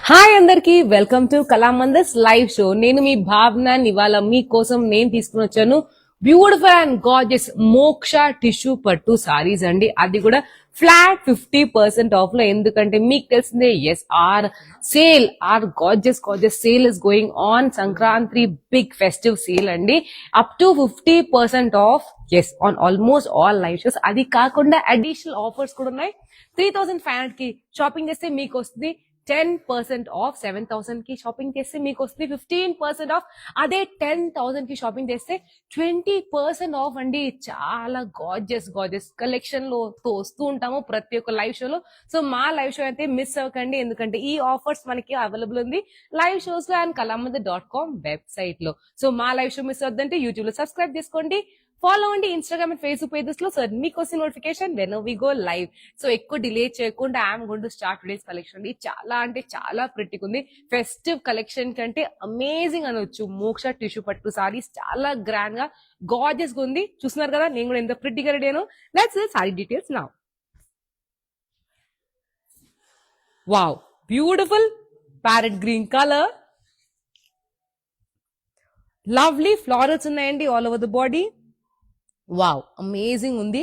Hi అందరికి welcome to కళామందర్స్ live show. నేను మీ భావన. ఇవాళ మీకోసం నేను తీసుకుని వచ్చాను బ్యూటిఫుల్ అండ్ గార్జియస్ మోక్ష టిష్యూ పట్టు సారీస్ అండి. అది కూడా ఫ్లాట్ 50% ఆఫ్ లో. ఎందుకంటే మీకు తెలిసిందే, yes our gorgeous sale is going on. Sankranti big festive sale అండి. Up to 50% off, yes, on almost all live shows. అది కాకుండా అడిషనల్ ఆఫర్స్ కూడా ఉన్నాయి. 3500 కి షాపింగ్ చేస్తే మీకు వస్తుంది 10% ఆఫ్. 7000 కి షాపింగ్ చేస్తే మీకు వస్తుంది 15% ఆఫ్. అదే 10,000 కి షాపింగ్ చేస్తే 20% ఆఫ్ అండి. చాలా గార్జియస్ కలెక్షన్ లో వస్తూ ఉంటాము ప్రతి ఒక్క లైవ్ షోలో. సో మా లైవ్ షో అయితే మిస్ అవ్వకండి, ఎందుకంటే ఈ ఆఫర్స్ మనకి అవైలబుల్ ఉంది లైవ్ షోస్ లో అండ్ kalamandir.com వెబ్సైట్ లో. సో మా లైవ్ షో మిస్ అవద్దంటే యూట్యూబ్ లో సబ్స్క్రైబ్ చేసుకోండి, ఫాలో అవ్వండి ఇన్స్టాగ్రామ్ అండ్ ఫేస్బుక్ పేజెస్ లో. సో మీకు వస్తే notification when we go live. So ఎక్కువ డిలే చేయకుండా I'm going to start today's collection అండి. చాలా అంటే చాలా ప్రిట్టిగా ఉంది. ఫెస్టివ్ కలెక్షన్ కంటే అమేజింగ్ అనొచ్చు. మోక్ష టిష్యూ పట్టు సారీస్ చాలా గ్రాండ్ గా గార్జియస్ గా ఉంది. చూస్తున్నారు కదా నేను కూడా ఎంత ప్రిట్టిగా రెడీ అయ్యాను. Let's sari details now. Wow, beautiful parrot green colour, lovely florals ఉన్నాయండి all over the body. Wow, amazing ఉంది.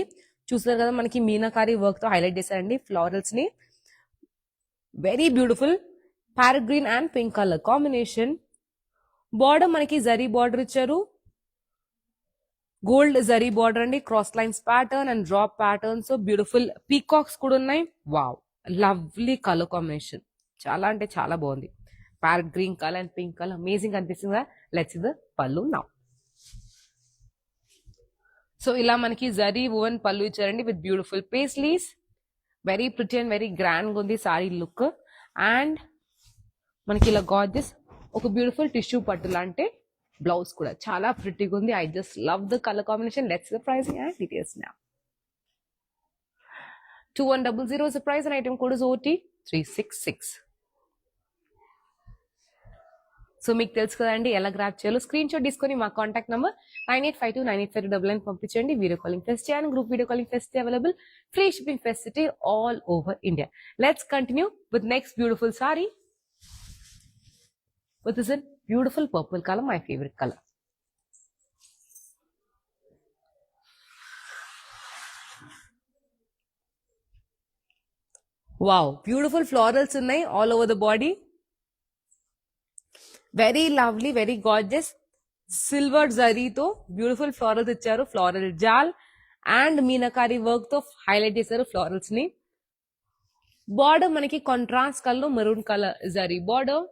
చూసారు కదా మనకి మీనాకారి వర్క్ తో హైలైట్ చేశారండి ఫ్లారల్స్ ని. Very beautiful parrot green and pink colour combination. Border మనకి జరీ బార్డర్ ఇచ్చారు, గోల్డ్ జరీ బార్డర్ అండి. Cross lines pattern and drop pattern. So beautiful peacocks కూడా ఉన్నాయి. Wow, lovely colour combination. చాలా అంటే చాలా బాగుంది. Parrot green colour and pink colour amazing అనిపిస్తుంది కదా. లెట్స్ ద పళ్ళు నౌ. సో ఇలా మనకి జరీ వువెన్ పళ్ళు ఇచ్చారండి with beautiful paisleys. Very pretty and very grand ఉంది సారీ లుక్. అండ్ మనకి ఇలా గార్జియస్ ఒక బ్యూటిఫుల్ టిష్యూ పట్టు లాంటి బ్లౌజ్ కూడా చాలా ప్రిటీగా ఉంది. I just love the colour combination. Let's the pricing and details now. 2100 is the price and item code is OT366. So మీకు తెలుసు కదండి ఎలా గ్రాప్ చేయాలో. స్క్రీన్ షాట్ తీసుకొని మా కాంటాక్ట్ నెంబర్ 9852985299 పంపించండి. Video calling facility and group video calling facility available. Free shipping facility all over India. Let's continue with next beautiful sari with is in beautiful purple colour, my favourite colour. Wow, beautiful florals ఉన్నాయి all over the body. Very lovely, very gorgeous silver జరీతో beautiful florals ఇచ్చారు. Floral jaal and meenakari work తో highlight చేశారు florals ని. Border మనకి contrast colour maroon colour zari border.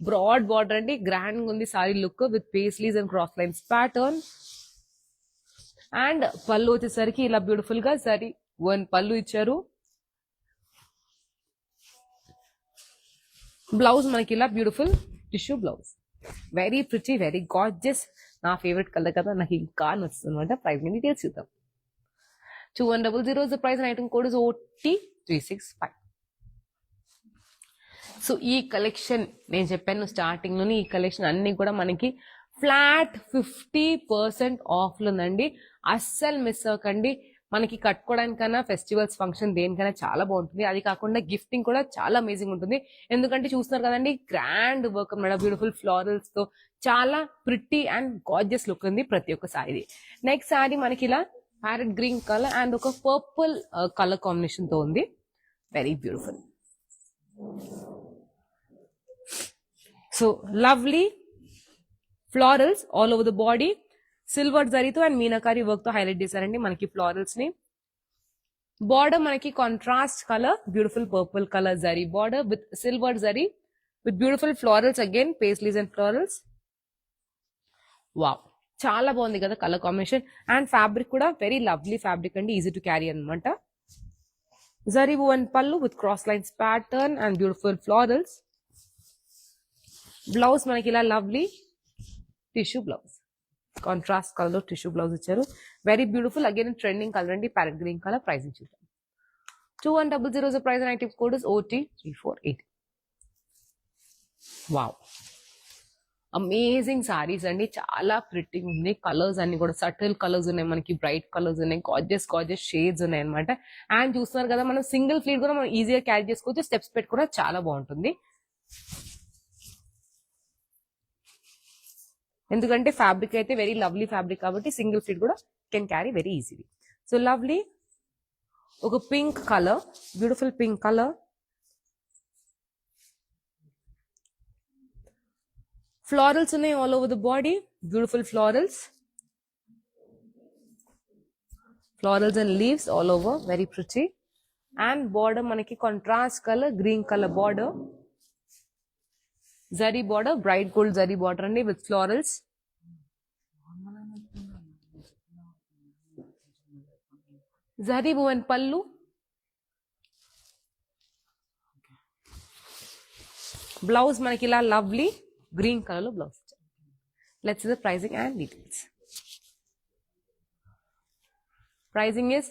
Broad border అండి, grand ఉంది sorry look with paisleys and cross lines pattern. And పళ్ళు వచ్చేసరికి ఇలా బ్యూటిఫుల్ గా జరీ వన్ పళ్ళు ఇచ్చారు. బ్లౌజ్ మనకి ఇలా beautiful tissue blouse. Very pretty, very gorgeous. నా ఫేవరెట్ కలర్ కదా, నాకు ఇంకా నచ్చుతుంది అనమాట. ప్రైస్ మీద డీటెయిల్స్ చూద్దాం. 2100 is the price and item code is OT365. So ఈ కలెక్షన్ నేను చెప్పాను స్టార్టింగ్ లోని, ఈ కలెక్షన్ అన్ని కూడా మనకి ఫ్లాట్ 50% ఆఫ్ లో ఉందండి. అస్సలు మిస్ అవ్వకండి. మనకి కట్టుకోవడానికైనా ఫెస్టివల్స్ ఫంక్షన్ దేనికైనా చాలా బాగుంటుంది. అది కాకుండా గిఫ్టింగ్ కూడా చాలా అమేజింగ్ ఉంటుంది. ఎందుకంటే చూస్తున్నారు కదండి గ్రాండ్ వర్క్ అన్నమాట, బ్యూటిఫుల్ ఫ్లోరల్స్ తో చాలా ప్రిటీ అండ్ గార్జియస్ లుక్ ఉంది ప్రతి ఒక్క సారీ. నెక్స్ట్ సారీ మనకి ఇలా ప్యారెట్ గ్రీన్ కలర్ అండ్ ఒక పర్పుల్ కలర్ కాంబినేషన్ తో ఉంది. Very beautiful. So lovely florals all over the body. Silver జరీతో అండ్ మీనాకారి వర్క్ తో హైలైట్ చేశారండి మనకి ఫ్లోరల్స్ ని. బార్డర్ మనకి contrast colour beautiful purple colour zari border with silver zari with beautiful florals again paisleys and florals. Wow, చాలా బాగుంది కదా colour combination. And fabric కూడా వెరీ లవ్లీ ఫ్యాబ్రిక్ అండి, ఈజీ టు క్యారీ అనమాట. జరీ వువెన్ పళ్ళు with cross lines pattern and beautiful florals. Blouse మనకి ఇలా lovely tissue blouse, contrast colour tissue blouse ఇచ్చారు. Very beautiful again trending colour అండి, parrot green colour. Pricing చూద్దాం. 2100 price and item code is OT348. Wow, amazing saris అండి, చాలా ప్రిట్టింగ్ ఉంది. Colours అన్ని కూడా సటిల్ కలర్స్ ఉన్నాయి, మనకి బ్రైట్ కలర్స్ ఉన్నాయి, గార్జియస్ షేడ్స్ ఉన్నాయి అనమాట. అండ్ చూస్తున్నారు కదా మనం సింగిల్ ఫ్లీట్ కూడా మనం ఈజీగా క్యారీ చేసుకోవచ్చు. స్టెప్స్ పెట్టి కూడా చాలా బాగుంటుంది. ఎందుకంటే ఫ్యాబ్రిక్ అయితే వెరీ లవ్లీ ఫ్యాబ్రిక్ కాబట్టి సింగిల్ ఫీట్ కూడా can carry very easily. So lovely ఒక pink colour, beautiful pink colour. Florals ఉన్నాయి all over the body, beautiful florals. Florals and leaves all over, very pretty. And border manaki contrast color, green color border. Zari border, bright gold zari border andi with florals. Zari woven pallu. Blouse manaki ila lovely green color lo blouse. Let's see the pricing and details. Pricing is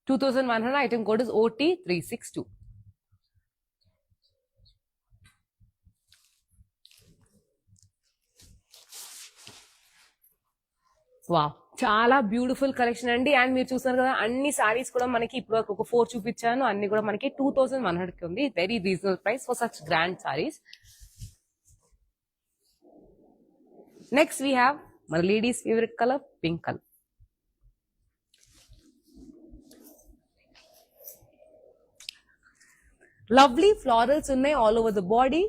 2100. Item code is OT362. Wow, చాలా beautiful collection అండి. And మీరు చూసారు కదా అన్ని సారీస్ కూడా మనకి ఇప్పుడు ఒక 4 చూపించాను, అన్ని కూడా మనకి 2100 కి ఉంది. Very reasonable price for such grand saris. Next we have మన ladies favourite colour, pink colour. Lovely florals ఉన్నాయి all over the body.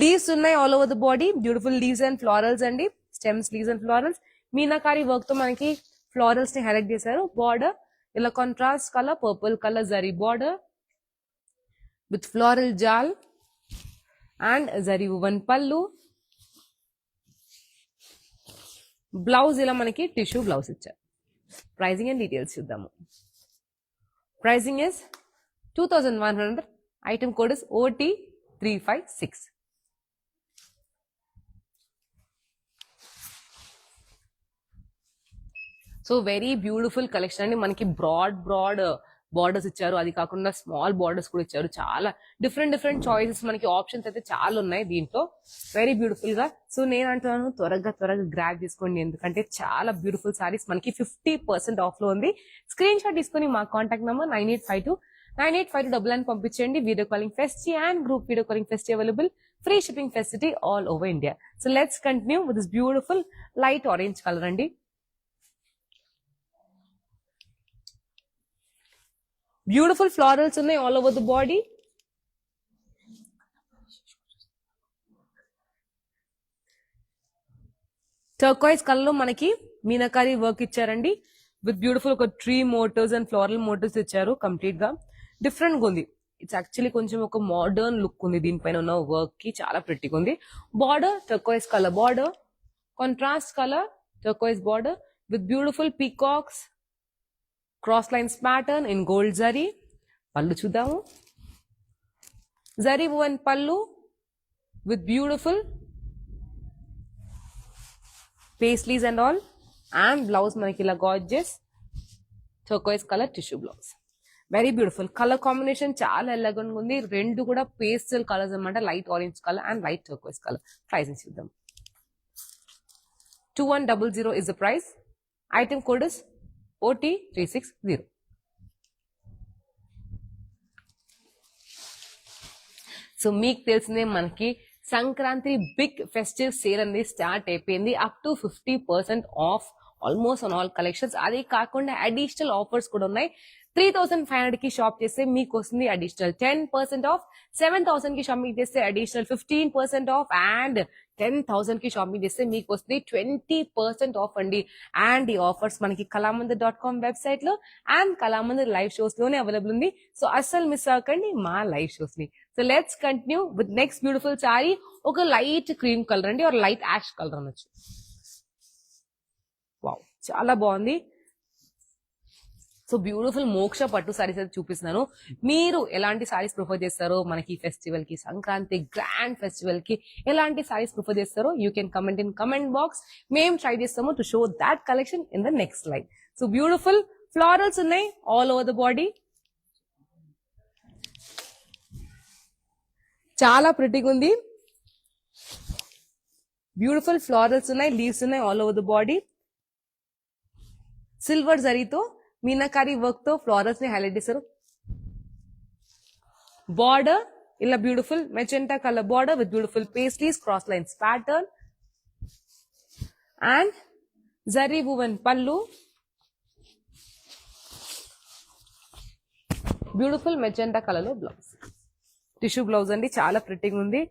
Leaves ఉన్నాయి all over the body, beautiful leaves and florals అండి. Stems, leaves and florals. Meenakari work తో మనకి florals ని highlight చేశారు. Border ఇలా contrast colour, purple colour zari border with floral jaal and zari woven పల్లు. Blouse ఇలా మనకి టిష్యూ బ్లౌజ్ ఇచ్చారు. ప్రైజింగ్ అండ్ డీటెయిల్స్ చూద్దాము. Pricing is 2100. Item code is OT356. So very beautiful collection అండి. మనకి బ్రాడ్ బార్డర్స్ ఇచ్చారు, అది కాకుండా స్మాల్ బార్డర్స్ కూడా ఇచ్చారు. చాలా డిఫరెంట్ చాయిసెస్, మనకి ఆప్షన్స్ అయితే చాలా ఉన్నాయి దీంట్లో. వెరీ బ్యూటిఫుల్ గా. సో నేను అంటున్నాను త్వరగా గ్రాబ్ చేసుకోండి, ఎందుకంటే చాలా బ్యూటిఫుల్ సారీస్ మనకి 50% ఆఫ్ లో ఉంది. స్క్రీన్ షాట్ తీసుకొని మా కాంటాక్ట్ నెంబర్ 9852 పంపించండి. Video calling facility and group video calling facility available. Free shipping facility all over India. So let's continue with this beautiful light orange colour అండి. బ్యూటిఫుల్ ఫ్లోరల్స్ ఉన్నాయి all over the body. Turquoise colour లో మనకి meenakari work ఇచ్చారండి with beautiful ఒక tree motifs and floral motifs ఇచ్చారు. Complete గా different గా ఉంది. ఇట్స్ యాక్చువల్లీ కొంచెం ఒక మోడర్న్ లుక్ ఉంది దీనిపైన ఉన్న వర్క్ కి, చాలా ప్రిట్టిగా ఉంది. Border turquoise colour border, contrast colour turquoise border with beautiful peacocks, cross lines pattern in gold zari. పళ్ళు చూద్దాము. జరీ woven పళ్ళు with beautiful paisleys and all. And blouse మనకి ఇలా gorgeous turquoise colour tissue blouse. Very beautiful colour combination, చాలా ఎల్లగా ఉంది. రెండు కూడా pastel colours అనమాట, light orange colour and light turquoise colour. Pricing చూద్దాం. 2100 is the price. Item code is OT360. So మీకు తెలిసిందే మనకి సంక్రాంతి బిగ్ ఫెస్టివ్ సేల్ అనేది స్టార్ట్ అయిపోయింది. Up to 50% of almost on all collections. అదే కాకుండా అడిషనల్ ఆఫర్స్ కూడా ఉన్నాయి. 3500 కి షాప్ చేస్తే మీకు వస్తుంది అడిషనల్ 10% ఆఫ్. 7000 కి షాపింగ్ చేస్తే అడిషనల్ 15% ఆఫ్. అండ్ 10,000 కి షాపింగ్ చేస్తే మీకు వస్తుంది 20% ఆఫ్ అండి. అండ్ ఈ ఆఫర్స్ మనకి కళామందిర్.com వెబ్సైట్ లో అండ్ కళామందిర్ లైవ్ షోస్ లోనే అవైలబుల్ ఉంది. సో అస్సలు మిస్ అవ్వకండి మా లైవ్ షోస్ ని. So let's continue with next beautiful sorry. ఒక లైట్ క్రీమ్ కలర్ అండి, ఆర్ లైట్ యాష్ కలర్ అనొచ్చు. వావ్, చాలా బాగుంది. సో బ్యూటిఫుల్ మోక్ష పట్టు సారీస్ అయితే చూపిస్తున్నాను. మీరు ఎలాంటి సారీస్ ప్రిఫర్ చేస్తారో, మనకి ఫెస్టివల్ కి, సంక్రాంతి గ్రాండ్ ఫెస్టివల్ కి ఎలాంటి సారీస్ ప్రిఫర్ చేస్తారో you can comment in comment box. మేము ట్రై చేస్తాము to show that collection in the next live. So beautiful florals ఉన్నాయి ఆల్ ఓవర్ ద బాడీ, చాలా ప్రిటీగా ఉంది. బ్యూటిఫుల్ ఫ్లోరల్స్ ఉన్నాయి, లీవ్స్ ఉన్నాయి all over the body. Silver జరీతో meenakari work తో florals ని హైలైట్ చేశారు. బార్డర్ ఇలా beautiful magenta colour border with beautiful pastries cross lines pattern and zari woven పళ్ళు, బ్యూటిఫుల్ మెజెంటా కలర్ లో బ్లౌజ్, టిష్యూ బ్లౌజ్ అండి, చాలా ప్రిట్టింగ్ ఉంది.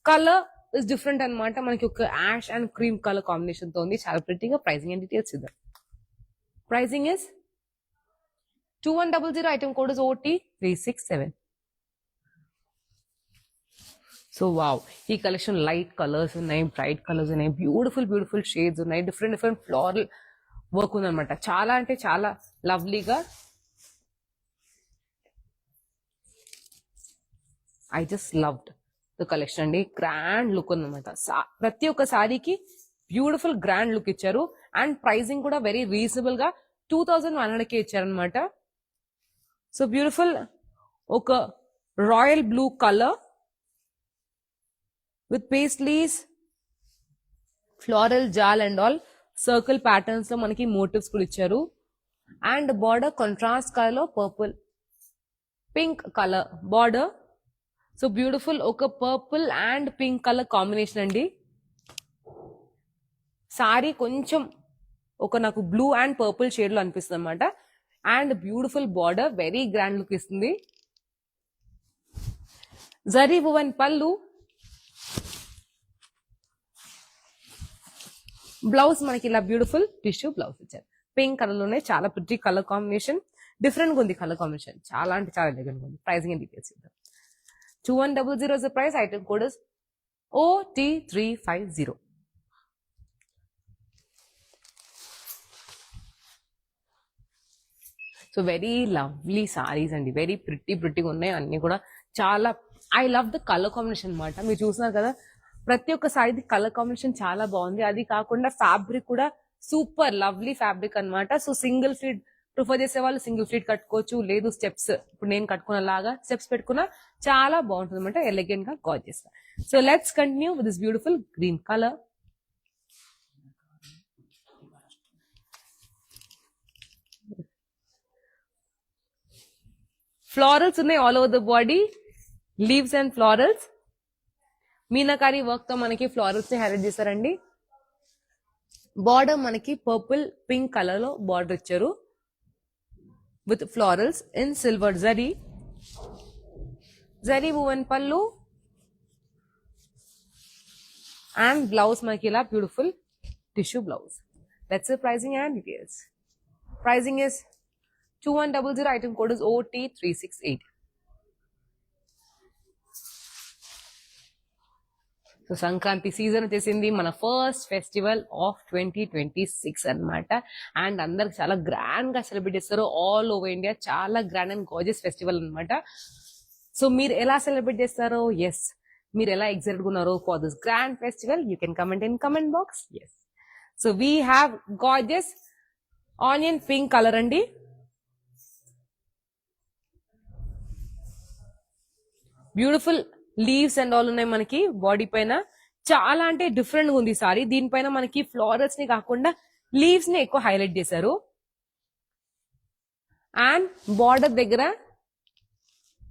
కలర్ ఇస్ డిఫరెంట్ అనమాట, మనకి ఒక ash and cream colour combination తో ఉంది, చాలా ప్రిట్టిగా. ప్రైసింగ్ అండ్ డీటెయిల్స్ ఇద్దాం. Pricing is 2100. Item code is OT 367. So wow, ఈ కలెక్షన్ లైట్ కలర్స్ ఉన్నాయి, బ్రైట్ కలర్స్ ఉన్నాయి, బ్యూటిఫుల్ షేడ్స్ ఉన్నాయి, డిఫరెంట్ ఫ్లోరల్ వర్క్ ఉందన్నమాట. చాలా అంటే చాలా లవ్లీగా. I just loved the collection అండి. గ్రాండ్ లుక్ ఉందన్నమాట. ప్రతి ఒక్క సారీకి బ్యూటిఫుల్ గ్రాండ్ లుక్ ఇచ్చారు అండ్ ప్రైసింగ్ కూడా వెరీ రీజనబుల్ గా 2100కే ఇచ్చారనమాట. సో బ్యూటిఫుల్ ఒక royal blue colour with paisleys, floral jaal and all circle patterns లో మనకి మోటివ్స్ కూడా ఇచ్చారు. అండ్ బార్డర్ కాంట్రాస్ట్ కలర్ లో purple pink colour border. So beautiful ఒక purple and pink colour combination అండి. సారీ కొంచెం ఒక నాకు బ్లూ అండ్ పర్పుల్ షేడ్ లో అనిపిస్తుంది అనమాట. And beautiful border, very grand look ఇస్తుంది. జరీ వువెన్ పళ్ళు, బ్లౌజ్ మనకి ఇలా బ్యూటిఫుల్ టిష్యూ బ్లౌజ్ ఇచ్చారు. పింక్ కలర్ లోనే చాలా ప్రిటీ కలర్ కాంబినేషన్, డిఫరెంట్ గా ఉంది కలర్ కాంబినేషన్, చాలా అంటే చాలా ఎలిగెంట్ గా ఉంది. ప్రైసింగ్ అండ్ డీటెయిల్స్ ఇద్దాం. 2100 is the price. Item code is OT350. So very lovely saris అండి, వెరీ ప్రిట్టిగా ఉన్నాయి అన్ని కూడా. చాలా I love the colour combination అనమాట. మీరు చూస్తున్నారు కదా, ప్రతి ఒక్క సారీది కలర్ కాంబినేషన్ చాలా బాగుంది. అది కాకుండా ఫ్యాబ్రిక్ కూడా సూపర్ లవ్లీ ఫ్యాబ్రిక్ అనమాట. సో సింగిల్ ఫీడ్ ప్రిఫర్ చేసే వాళ్ళు సింగిల్ ఫీట్ కట్టుకోవచ్చు, లేదు స్టెప్స్ ఇప్పుడు నేను కట్టుకున్న లాగా స్టెప్స్ పెట్టుకున్నా చాలా బాగుంటుంది అనమాట, ఎలిగెంట్ గా గార్జియస్ గా. So let's continue with this beautiful green colour. Florals ఉన్నాయి all over the body, leaves and florals. Meenakari work తో మనకి ఫ్లోరల్స్ ని హైలైట్ చేశారండి. బార్డర్ మనకి పర్పుల్ పింక్ కలర్ లో బార్డర్ ఇచ్చారు with florals in silver zari woven pallu and blouse మనకి ఇలా beautiful tissue blouse. That's the pricing and details. Pricing is 2100. Item code is OT368. So Sankranti season వచ్చేసింది, మన first festival of 2026 అనమాట. And అందరికి చాలా grand గా celebrate చేస్తారు all over India. చాలా గ్రాండ్ అండ్ గార్జియస్ ఫెస్టివల్ అనమాట. సో మీరు ఎలా సెలబ్రేట్ చేస్తారో, ఎస్ మీరు ఎలా ఎక్సైటెడ్ ఉన్నారో for this grand festival, you can comment in comment box. Yes, so we have gorgeous onion pink colour అండి. బ్యూటిఫుల్ లీవ్స్ అండ్ ఆల్ ఉన్నాయి మనకి బాడీ పైన. చాలా అంటే డిఫరెంట్ గా ఉంది సారీ. దీనిపైన మనకి ఫ్లోరల్స్ ని కాకుండా లీవ్స్ ని ఎక్కువ హైలైట్ చేశారు. అండ్ బార్డర్ దగ్గర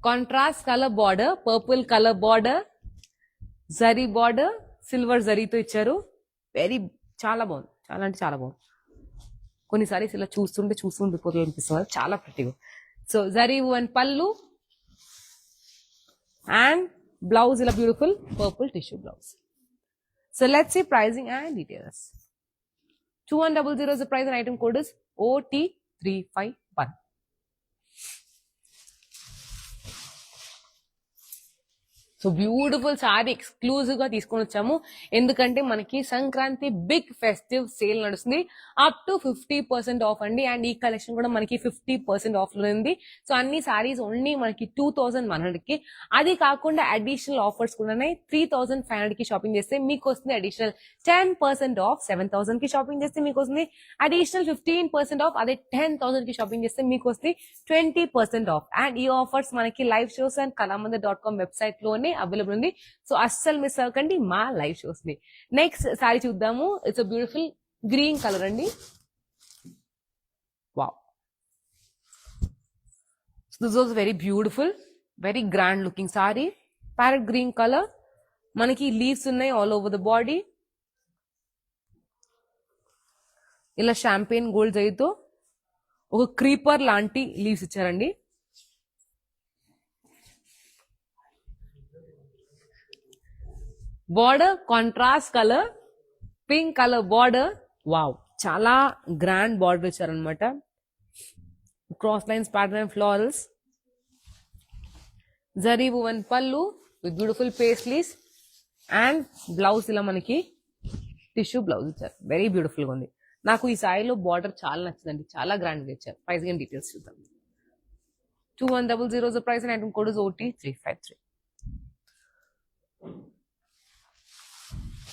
contrast colour border, purple colour border, zari border, silver జరీతో ఇచ్చారు. వెరీ చాలా బాగుంది, చాలా అంటే చాలా బాగుంది. కొన్ని సారీస్ ఇలా చూస్తుంటే పోతూ అనిపిస్తుంది, చాలా ప్రిటీగా. సో జరీ వువెన్ పళ్ళు and blouse is a beautiful purple tissue blouse. So let's see pricing and details. 2100 is the price and item code is OT351. So beautiful sorry exclusive గా తీసుకొని వచ్చాము, ఎందుకంటే మనకి సంక్రాంతి బిగ్ ఫెస్టివ్ సేల్ నడుస్తుంది. Up to 50% of అండి. And ఈ collection కూడా మనకి 50% ఆఫ్ లో ఉంది. సో అన్ని సారీస్ ఓన్లీ మనకి 2100 కి. అది కాకుండా అడిషనల్ ఆఫర్స్ కూడా ఉన్నాయి. 3500 కి షాపింగ్ చేస్తే మీకు వస్తుంది అడిషనల్ 10% ఆఫ్. 7000 కి షాపింగ్ చేస్తే మీకు వస్తుంది అడిషనల్ 15% ఆఫ్. అదే 10,000 కి షాపింగ్ చేస్తే మీకు వస్తుంది 20% ఆఫ్. అండ్ ఈ ఆఫర్స్ మనకి live shows and kalamandir.com website లోనే అవైలబుల్ ఉంది. సో అస్సలు మిస్ అవ్వకండి మా లైవ్ షోస్ ని. నెక్స్ట్ సారీ చూద్దాము. It's a beautiful green colour అండి. So this was very beautiful, very grand looking sari. Parrot green colour, మనకి లీవ్స్ ఉన్నాయి ఆల్ ఓవర్ ద బాడీ. ఇలా షాంపెయిన్ గోల్డ్ జరీతో ఒక క్రీపర్ లాంటి లీవ్స్ ఇచ్చారండి. Border contrast colour, pink colour border. Wow, చాలా grand border ఇచ్చారనమాట. Cross lines pattern florals, zari woven పళ్ళు with beautiful paisleys and blouse ఇలా మనకి టిష్యూ బ్లౌజ్ ఇచ్చారు. వెరీ బ్యూటిఫుల్ గా ఉంది. నాకు ఈ సారీలో బార్డర్ చాలా నచ్చిందండి, చాలా గ్రాండ్ గా ఇచ్చారు. ప్రైస్ అండ్ డీటెయిల్స్ చూద్దాం. 2100 price and item code is OT353.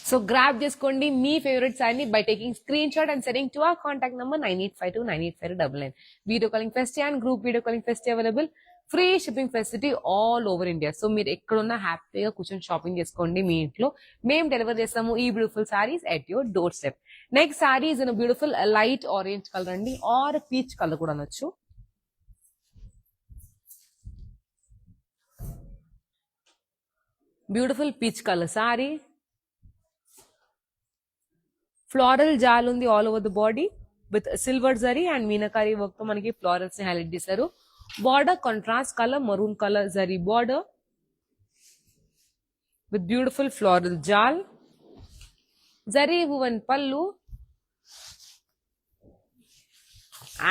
So grab చేసుకోండి మీ ఫేవరెట్ సారీని by taking screen shot and sending to our contact number 9852985999. Video calling facility and group video calling facility available. Free shipping facility all over India. So మీరు ఎక్కడున్నా హ్యాపీగా కూర్చొని shopping చేసుకోండి మీ ఇంట్లో. మేము డెలివర్ చేస్తాము ఈ beautiful saris at your doorstep. Next saris in beautiful light orange colour అండి, ఆర్ పీచ్ కలర్ కూడా అనొచ్చు. Beautiful peach colour sari. Floral jaal ఉంది all over the body with silver zari and meenakari work తో మనకి ఫ్లోరల్స్ ని హైలైట్ చేశారు. Border contrast colour maroon colour zari border with beautiful floral jaal, zari woven పళ్ళు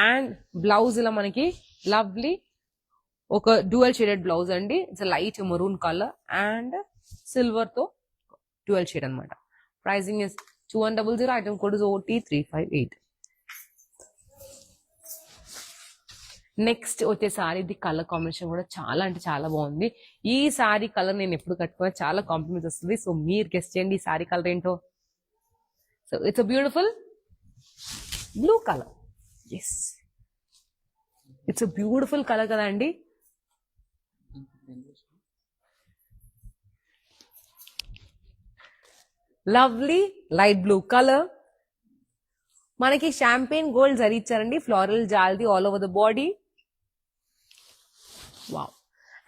and blouse ఇలా మనకి లవ్లీ ఒక డ్యూయల్ షేడెడ్ బ్లౌజ్ అండి. It's light maroon colour and silver తో డ్యూయల్ షేడ్ అనమాట. Pricing is 2100. Item code is OT358. Next వచ్చే సారీది colour combination కూడా చాలా అంటే చాలా బాగుంది. ఈ సారీ కలర్ నేను ఎప్పుడు కట్టుకున్నా చాలా కాంప్లిమెంట్స్ వస్తుంది. సో మీరు గెస్ట్ చేయండి ఈ సారీ కలర్ ఏంటో. So it's a beautiful blue colour. Yes, it's a beautiful colour కదా అండి. లవ్లీ లైట్ బ్లూ కలర్, మనకి షాంపెయిన్ గోల్డ్ జరీ ఇచ్చారండి. ఫ్లోరల్ జాల్ది all over the body. Wow,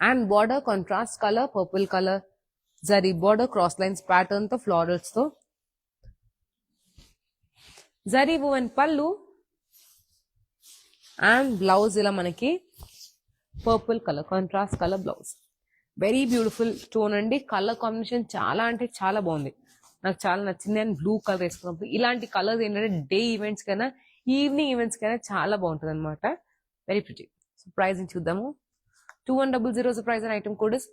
and border contrast colour purple colour zari border cross lines pattern తో florals తో. Zari woven పళ్ళు and blouse ఇలా మనకి purple colour contrast colour blouse. Very beautiful tone అండి. Colour combination చాలా అంటే చాలా బాగుంది, నాకు చాలా నచ్చింది. అండ్ బ్లూ కలర్ వేసుకున్నప్పుడు ఇలాంటి కలర్స్ ఏంటంటే డే ఈవెంట్స్ కైనా ఈవినింగ్ ఈవెంట్స్ కైనా చాలా బాగుంటుంది అనమాట. Very pretty. సో ప్రైస్ చూద్దాము. 2100 price and item code is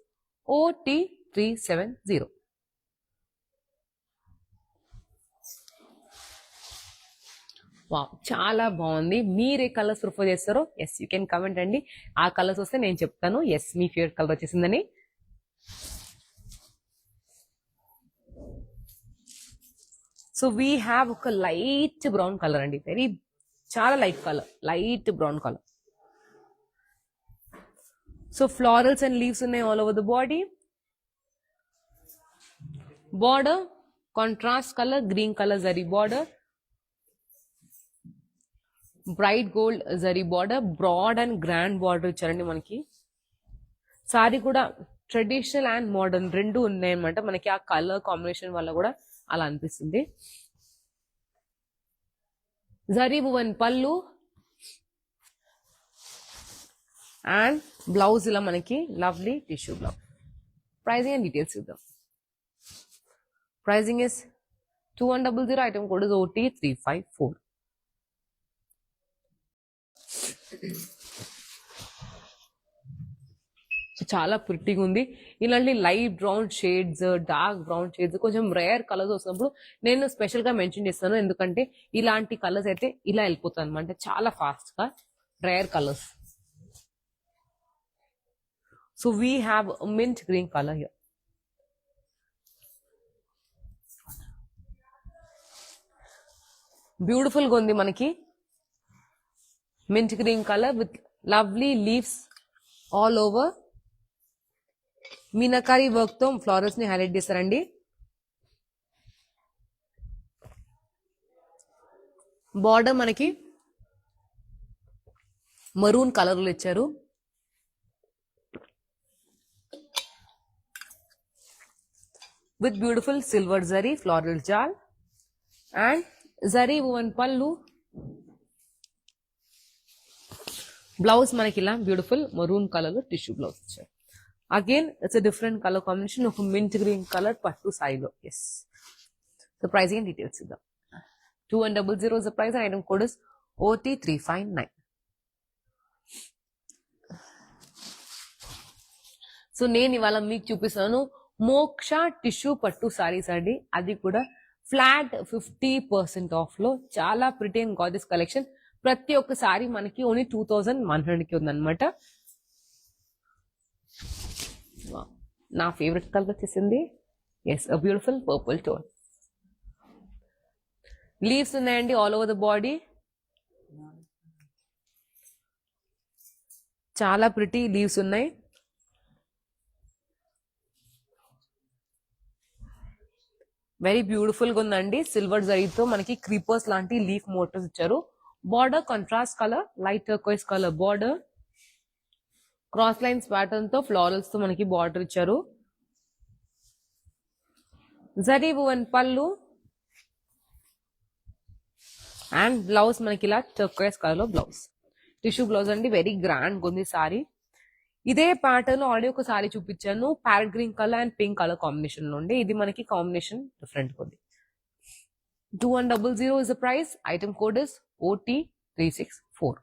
OT370. Wow, చాలా బాగుంది. మీరు ఏ కలర్స్ ప్రిఫర్ చేస్తారో ఎస్ యూ కెన్ కమెంట్ అండి. ఆ కలర్స్ వస్తే నేను చెప్తాను ఎస్ మీ ఫేవరెట్ కలర్ వచ్చేసిందని. సో వీ హ్యావ్ ఒక లైట్ బ్రౌన్ కలర్ అండి, వెరీ చాలా light colour, light brown colour. So florals and leaves ఉన్నాయి all over the body. Border contrast colour green colour zari border, bright gold zari border, broad and grand border ఇచ్చారండి మనకి. Sorry కూడా traditional and modern రెండు ఉన్నాయన్నమాట. మనకి ఆ colour combination వల్ల కూడా అలా అనిపిస్తుంది. జరీ వువెన్ పళ్ళు అండ్ బ్లౌజ్ ఇలా మనకి lovely tissue blouse. Pricing and details చూద్దాం. Pricing is 2100. Item code is OT354. చాలా ప్రిట్టిగా ఉంది. ఇలాంటి light brown shades, dark brown shades, కొంచెం రేర్ కలర్స్ వస్తున్నప్పుడు నేను స్పెషల్ గా మెన్షన్ చేస్తాను. ఎందుకంటే ఇలాంటి కలర్స్ అయితే ఇలా వెళ్ళిపోతాయి అనమాట చాలా ఫాస్ట్ గా, rare colours. So we have mint green colour here. Beautiful గా ఉంది మనకి mint green colour with lovely leaves all over. Meenakari work తో ఫ్లవర్స్ ని హైలైట్ చేస్తారండి. బార్డర్ మనకి మరూన్ కలర్ లో ఇచ్చారు. with beautiful silver zari floral jal and zari woven pallu. Blouse మనకి ఇలా బ్యూటిఫుల్ మరూన్ కలర్ లో టిష్యూ బ్లౌజ్ ఇచ్చారు. Again it's a different colour combination, ఒక మింట్ గ్రీన్ కలర్ పట్టు సాయిలో. ఎస్, సో ప్రైజింగ్ డీటెయిల్స్ ఇద్దాం. 2100 is the price and item code is OT359. So నేను ఇవాళ మీకు చూపిస్తాను మోక్ష టిష్యూ పట్టు సారీస్ అండి. అది కూడా ఫ్లాట్ 50% ఆఫ్ లో చాలా ప్రిటీ అండ్ గార్జియస్ కలెక్షన్. ప్రతి ఒక్క సారీ మనకి ఓన్లీ 2100 కి ఉందన్నమాట. నా ఫేవరెట్ కలర్ వచ్చేసింది. Yes, a beautiful purple tone. Leaves ఉన్నాయండి ఆల్ ఓవర్ ద బాడీ. చాలా ప్రిటీ లీవ్స్ ఉన్నాయి. వెరీ బ్యూటిఫుల్ గా ఉందండి. సిల్వర్ జరీతో మనకి క్రీపర్స్ లాంటి లీఫ్ మోటివ్స్ ఇచ్చారు. Border contrast colour, light turquoise colour border, cross lines pattern తో ఫ్లోరల్స్ తో మనకి బార్డర్ ఇచ్చారు. జరీ వువెన్ పళ్ళు అండ్ బ్లౌజ్ మనకి ఇలా టర్కోయిస్ కలర్ లో బ్లౌజ్. టిష్యూ బ్లౌజ్ అండి, వెరీ గ్రాండ్ ఉంది సారీ. ఇదే ప్యాటర్న్ ఆల్రెడీ ఒక సారీ చూపించాను, parrot green colour and pink colour combination లో ఉండే. ఇది మనకి కాంబినేషన్ డిఫరెంట్ ఉంది. 2100 is the price. Item code is OT364.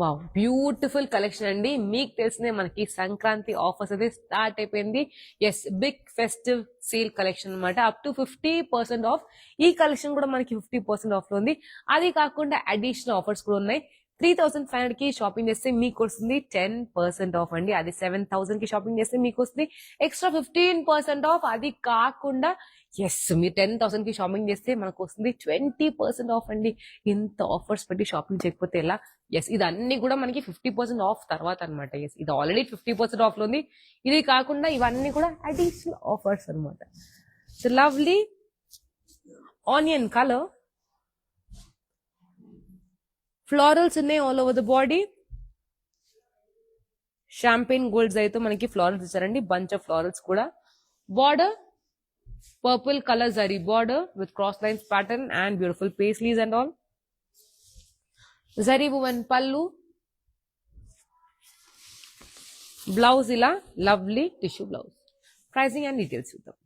Wow, beautiful collection అండి. మీకు తెలిసిన మనకి సంక్రాంతి ఆఫర్స్ అయితే స్టార్ట్ అయిపోయింది. Yes, big festive sale collection అనమాట. Up to 50% off. ఈ కలెక్షన్ కూడా మనకి 50% ఆఫ్ లో ఉంది. అది కాకుండా అడిషనల్ ఆఫర్స్ కూడా ఉన్నాయి. 3500 కి షాపింగ్ చేస్తే మీకు వస్తుంది 10% ఆఫ్ అండి. అది 7000 కి షాపింగ్ చేస్తే మీకు వస్తుంది ఎక్స్ట్రా 15% ఆఫ్. అది కాకుండా ఎస్, మీరు 10,000 కి షాపింగ్ చేస్తే మనకు వస్తుంది 20% ఆఫ్ అండి. ఇంత ఆఫర్స్ పెట్టి షాపింగ్ చేయకపోతే ఎలా? ఎస్, ఇది అన్ని కూడా మనకి 50% ఆఫ్ తర్వాత అనమాట. ఎస్, ఇది ఆల్రెడీ 50% ఆఫ్ లో ఉంది. ఇది కాకుండా ఇవన్నీ కూడా అడిషనల్ ఆఫర్స్ అనమాట. So lovely onion colour, florals ఉన్నాయి all over the body. Champagne golds అయితే మనకి ఫ్లోరల్స్ ఇచ్చారండి, బంచ్ ఆఫ్ ఫ్లోరల్స్ కూడా. Border purple colour zari border with cross lines pattern and beautiful paisleys and all. Zari woven pallu, blouse ఇలా lovely tissue blouse. Pricing and details చూద్దాం.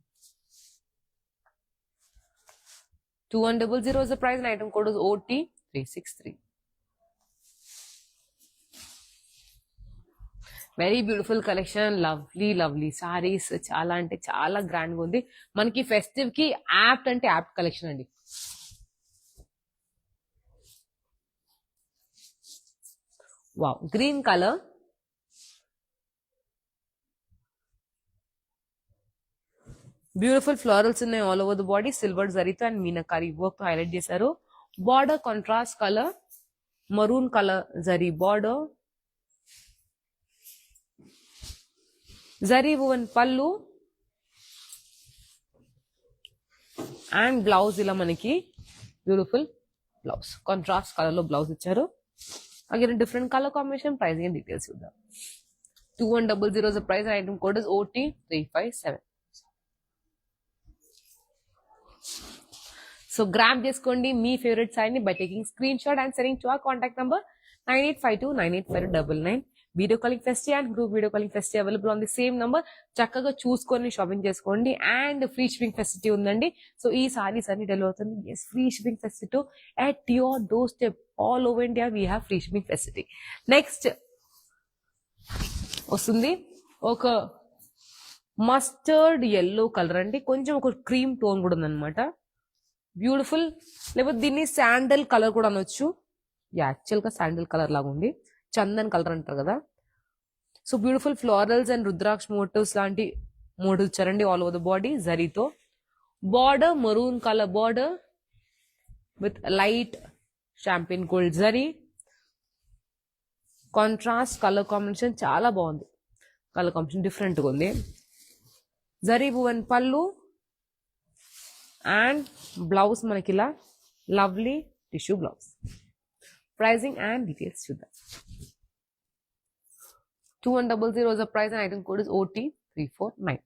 2100 is the price and item code is OT363. Very beautiful collection, lovely lovely saris. చాలా అంటే చాలా grand గా ఉంది. మనకి festive కి apt అంటే యాప్ట్ కలెక్షన్ అండి. Wow, green colour, beautiful florals ఉన్నాయి all over the body. Silver జరీతో అండ్ మీనాకారి వర్క్ తో హైలైట్ చేశారు. Border contrast colour, maroon colour zari border, zari woven పళ్ళు అండ్ బ్లౌజ్ ఇలా మనకి బ్యూటిఫుల్ బ్లౌజ్. కాంట్రాస్ట్ కలర్ లో బ్లౌజ్ ఇచ్చారు. Again different colour combination. Pricing details చూద్దాం. 2100 is the price and item code is OT357. So grab చేసుకోండి మీ favourite సారీని by taking screen shot and sending to our contact number 9852985999. Video calling facility and group video calling facility available on the same number. చక్కగా చూసుకొని shopping చేసుకోండి. And free shipping facility ఉందండి. So ఈ సారీస్ అన్ని deliver అవుతుంది. Yes, free shipping facility at your doorstep all over India. We have free shipping facility. Next వస్తుంది ఒక mustard yellow colour అండి, కొంచెం ఒక క్రీమ్ టోన్ కూడా ఉందన్నమాట. బ్యూటిఫుల్, లేకపోతే దీన్ని శాండల్ కలర్ కూడా అనొచ్చు. యాక్చువల్ గా శాండల్ కలర్ లాగా ఉంది, చందన్ కలర్ అంటారు కదా. So beautiful florals and rudraksha motifs లాంటి మోటివ్స్ ఇచ్చారండి ఆల్ ఓవర్ ద బాడీ జరీతో. Border maroon colour border with light champagne gold zari. Contrast colour combination చాలా బాగుంది. కలర్ కాంబినేషన్ డిఫరెంట్ గా ఉంది. జరీ వువెన్ పళ్ళు అండ్ బ్లౌజ్ మనకి ఇలా lovely tissue blouse. Pricing and details చూద్దాం. 2100 is the price and item code is OT349.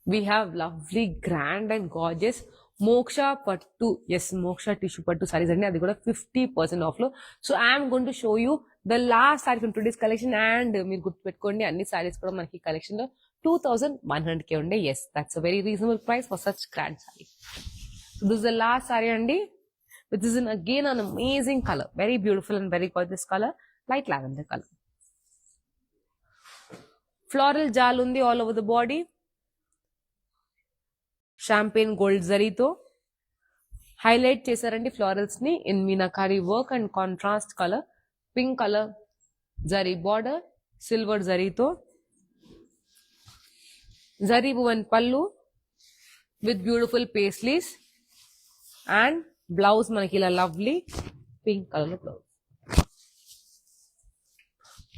We have lovely, grand and gorgeous Moksha Pattu. Yes, Moksha tissue Pattu sarees and adi kuda 50% off lo. So I am going to show you the last saree from today's collection, and meer gurtu pettukondi anni sarees kuda manaki collection lo 2100k unde. Yes, that's a very reasonable price for such grand saree. So this is the last saree andi, which is again an amazing color, very beautiful and very gorgeous color, light lavender color. Floral jal undi all over the body. Champagne gold జరీతో highlight చేశారండి florals ని in meenakari work and contrast colour, pink colour zari border, silver జరీతో జరీ భువన్ పళ్ళు with beautiful paisleys and blouse మనకి ఇలా lovely pink colour లో blouse.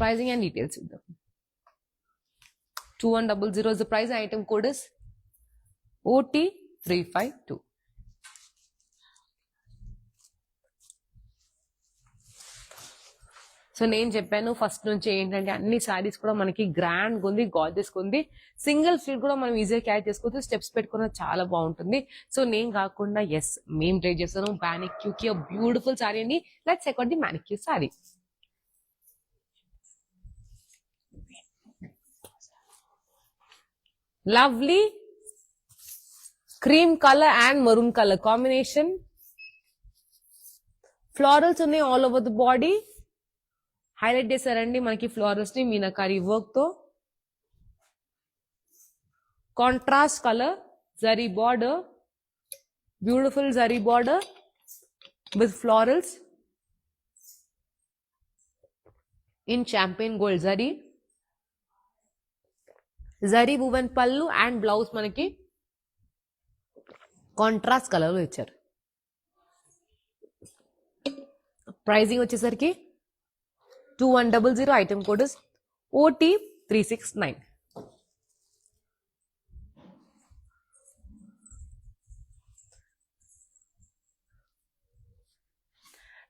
Pricing and details ఇద్దాం. 2100 is the price. Item code is OT352. So నేను చెప్పాను ఫస్ట్ నుంచి ఏంటంటే అన్ని సారీస్ కూడా మనకి గ్రాండ్ ఉంది, గార్జెస్ ఉంది. సింగిల్ స్లీవ్ కూడా మనం ఈజీగా క్యారీ చేసుకోవచ్చు, స్టెప్స్ పెట్టుకున్న చాలా బాగుంటుంది. సో నేను కాకుండా మేము ట్రై చేస్తాను మానిక్యూకి బ్యూటిఫుల్ సారీ అండి. Let's check out the mannequin sari. Lovely cream colour and maroon colour combination. Florals ఉన్నాయి all over the body. Highlight చేశారండి మనకి ఫ్లోరల్స్ ని మీనాకారి వర్క్ తో. Contrast colour zari border, beautiful zari border with florals in champagne gold zari. Zari woven పళ్ళు and blouse మనకి contrast colour లో ఇచ్చారు. Pricing వచ్చేసరికి 2100. Item code is OT369.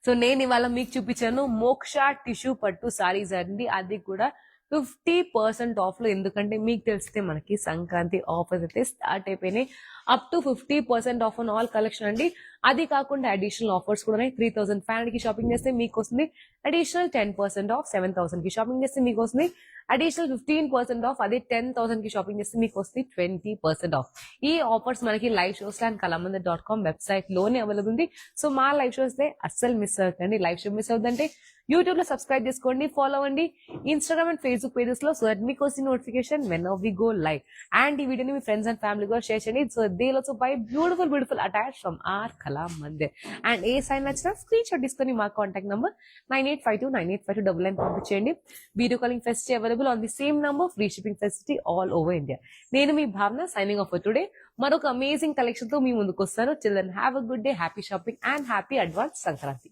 So నేను ఇవాళ మీకు చూపించాను మోక్ష టిష్యూ పట్టు సారీస్ అండి, అది కూడా 50% ఆఫ్ లో. ఎందుకంటే మీకు తెలిస్తే మనకి సంక్రాంతి ఆఫర్స్ అయితే స్టార్ట్ అయిపోయినాయి. Up to 50% of on all collection అండి. అది కాకుండా అడిషనల్ ఆఫర్స్ కూడా ఉన్నాయి. 3500 కి షాపింగ్ చేస్తే మీకు వస్తుంది అడిషనల్ 10% ఆఫ్. 7000 కి షాపింగ్ చేస్తే మీకు వస్తుంది అడిషనల్ 15% ఆఫ్. అదే 10,000 కి షాపింగ్ చేస్తే మీకు వస్తుంది 20% ఆఫ్. ఈ ఆఫర్స్ మనకి live shows and kalamandir.com website లోనే అవైలబుల్ ఉంది. సో మా లైవ్ షోస్ అస్సలు మిస్ అవ్వకండి. లైవ్ షో మిస్ అవుతుందంటే యూట్యూబ్ లో సబ్స్క్రైబ్ చేసుకోండి, ఫాలో అవ్వండి ఇన్స్టాగ్రామ్ అండ్ ఫేస్బుక్ పేజెస్ లో. సో దట్ మీకు వస్తుంది notification when we go live. And ఈ వీడియోని మీ ఫ్రెండ్స్ అండ్ ఫ్యామిలీ కూడా షేర్ చేయండి. So they also buy beautiful attire from our Kalamandir. And ఏ సైన్ నచ్చినా స్క్రీన్ షాట్ తీసుకొని మా కాంటాక్ట్ నంబర్ 9852985299 పంపించేయండి. Video calling facility available on the same number. Free shipping facility all over India. నేను మీ భావన సైనింగ్ ఆఫ్ ఫర్ టుడే. మరొక amazing collection తో మీ ముందుకు వస్తాను. Children have a good day, happy shopping and happy advance Sankranti.